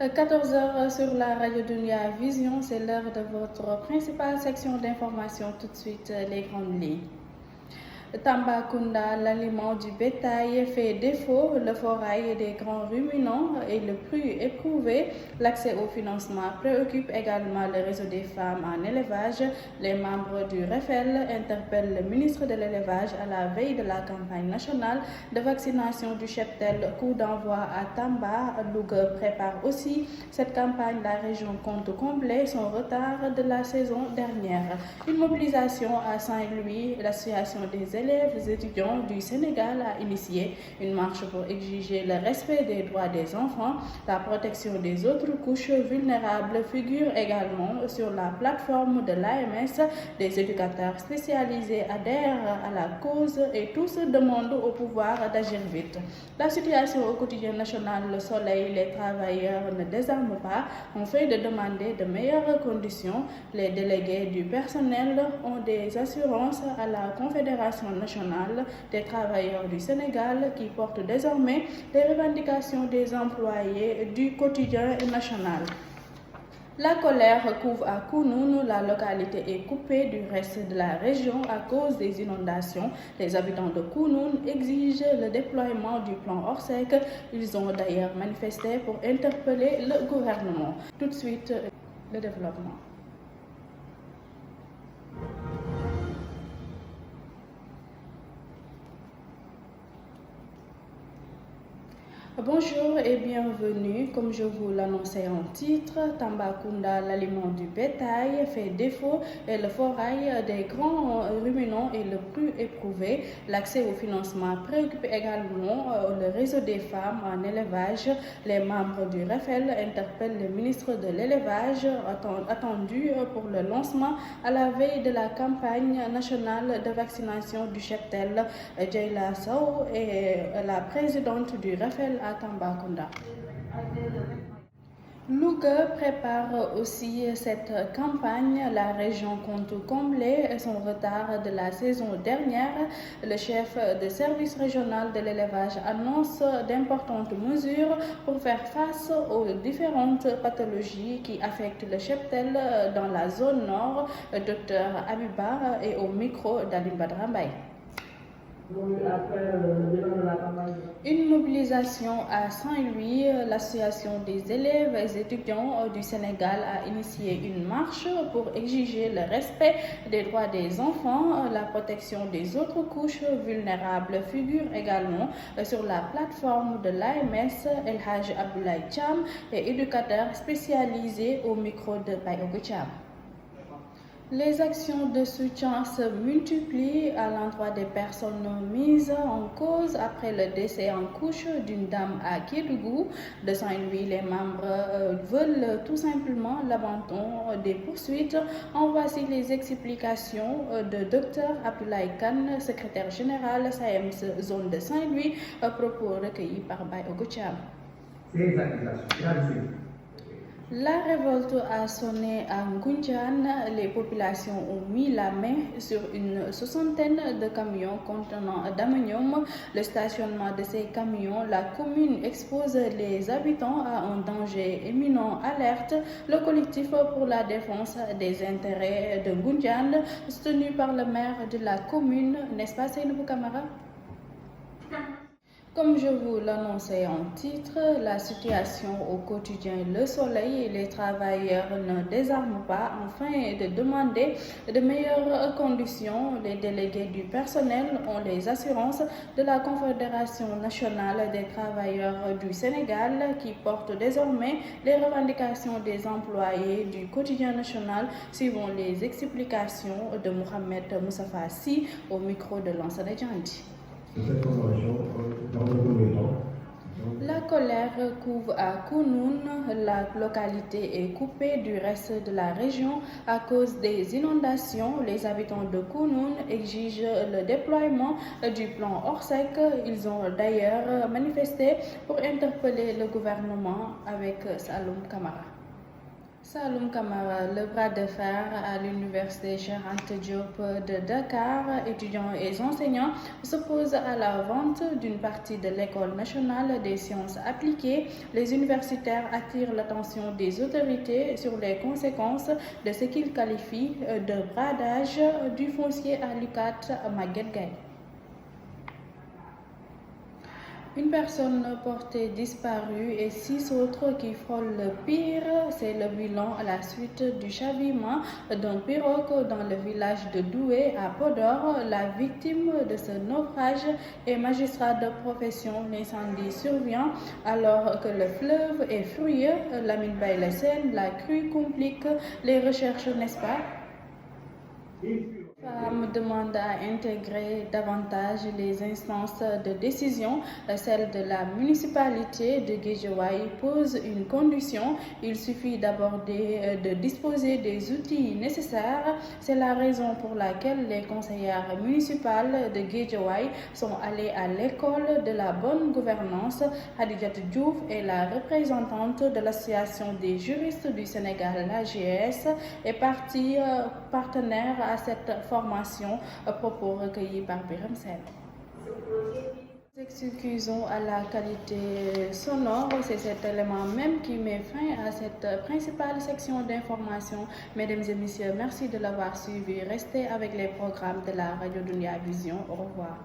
14 heures sur la radio Dunia Vision, c'est l'heure de votre principale section d'information. Tout de suite, les grandes lignes. Tambacounda, l'aliment du bétail fait défaut, le forail des grands ruminants est le plus éprouvé. L'accès au financement préoccupe également le réseau des femmes en élevage. Les membres du REFEL interpellent le ministre de l'élevage à la veille de la campagne nationale de vaccination du cheptel. Coup d'envoi à Tamba. Louga prépare aussi cette campagne. La région compte combler son retard de la saison dernière. Une mobilisation à Saint-Louis, l'association des élèves et étudiants du Sénégal a initié une marche pour exiger le respect des droits des enfants. La protection des autres couches vulnérables figure également sur la plateforme de l'AMS. Des éducateurs spécialisés adhèrent à la cause et tous demandent au pouvoir d'agir vite. La situation au quotidien national Le Soleil, les travailleurs ne désarment pas, ont fait de demander de meilleures conditions. Les délégués du personnel ont des assurances à la Confédération nationale des travailleurs du Sénégal qui porte désormais les revendications des employés du quotidien national. La colère couve à Kounoun, la localité est coupée du reste de la région à cause des inondations. Les habitants de Kounoun exigent le déploiement du plan Orsec. Ils ont d'ailleurs manifesté pour interpeller le gouvernement. Tout de suite, le développement. Bonjour et bienvenue. Comme je vous l'annonçais en titre, Tambacounda, l'aliment du bétail, fait défaut et le forail des grands ruminants est le plus éprouvé. L'accès au financement préoccupe également le réseau des femmes en élevage. Les membres du REFEL interpellent le ministre de l'élevage attendu pour le lancement à la veille de la campagne nationale de vaccination du cheptel. Djaila Sow est la présidente du REFEL à Tambacounda. Louga prépare aussi cette campagne. La région compte combler son retard de la saison dernière. Le chef de service régional de l'élevage annonce d'importantes mesures pour faire face aux différentes pathologies qui affectent le cheptel dans la zone nord. Le docteur Abiba est au micro d'Aline Badrambaye. Une mobilisation à Saint-Louis, l'association des élèves et étudiants du Sénégal a initié une marche pour exiger le respect des droits des enfants. La protection des autres couches vulnérables figure également sur la plateforme de l'AMS. El Haj Abdoulaye Cham est éducateur spécialisé au micro de Bayogo Cham. Les actions de soutien se multiplient à l'endroit des personnes mises en cause après le décès en couche d'une dame à Kédougou. De Saint-Louis, les membres veulent tout simplement l'abandon des poursuites. En voici les explications de Dr Abdoulaye Kane, secrétaire général SAEMS zone de Saint-Louis, propos recueillis par Baye Ogocham. Ces accusations, La révolte a sonné à Ngoundiane. Les populations ont mis la main sur une soixantaine de camions contenant d'ammonium. Le stationnement de ces camions, la commune expose les habitants à un danger imminent. Alerte. Le collectif pour la défense des intérêts de Ngoundiane, soutenu par le maire de la commune, n'est-ce pas Seynabou Camara? Comme je vous l'annonçais en titre, la situation au quotidien Le Soleil et les travailleurs ne désarment pas afin de demander de meilleures conditions. Les délégués du personnel ont les assurances de la Confédération nationale des travailleurs du Sénégal qui porte désormais les revendications des employés du quotidien national, suivant les explications de Mohamed Moussafa Sy au micro de Lansana Djandi. La colère couve à Kounoun. La localité est coupée du reste de la région à cause des inondations. Les habitants de Kounoun exigent le déploiement du plan Orsec. Ils ont d'ailleurs manifesté pour interpeller le gouvernement avec Saloum Kamara. Saloum Kamara, le bras de fer à l'université Cheikh Anta Diop de Dakar, étudiants et enseignants s'opposent à la vente d'une partie de l'École nationale des sciences appliquées. Les universitaires attirent l'attention des autorités sur les conséquences de ce qu'ils qualifient de bradage du foncier à l'UCAD Maguette Gaye. Une personne portée disparue et 6 autres qui frôlent le pire, c'est le bilan à la suite du chavirement d'un pirogue dans le village de Doué à Podor. La victime de ce naufrage est magistrat de profession. L'incendie survient alors que le fleuve est furieux. Lamine Baye Sène, la crue complique les recherches, n'est-ce pas? Femme demande à intégrer davantage les instances de décision. Celle de la municipalité de Guédiawaye pose une condition. Il suffit de disposer des outils nécessaires. C'est la raison pour laquelle les conseillères municipales de Guédiawaye sont allées à l'école de la bonne gouvernance. Hadijat Diouf est la représentante de l'association des juristes du Sénégal, l'AGS, est partie partenaire à cette formation, propos recueillis par Birame Sène. Nous excusons à la qualité sonore, c'est cet élément même qui met fin à cette principale section d'information. Mesdames et messieurs, merci de l'avoir suivi. Restez avec les programmes de la Radio Dunia Vision. Au revoir.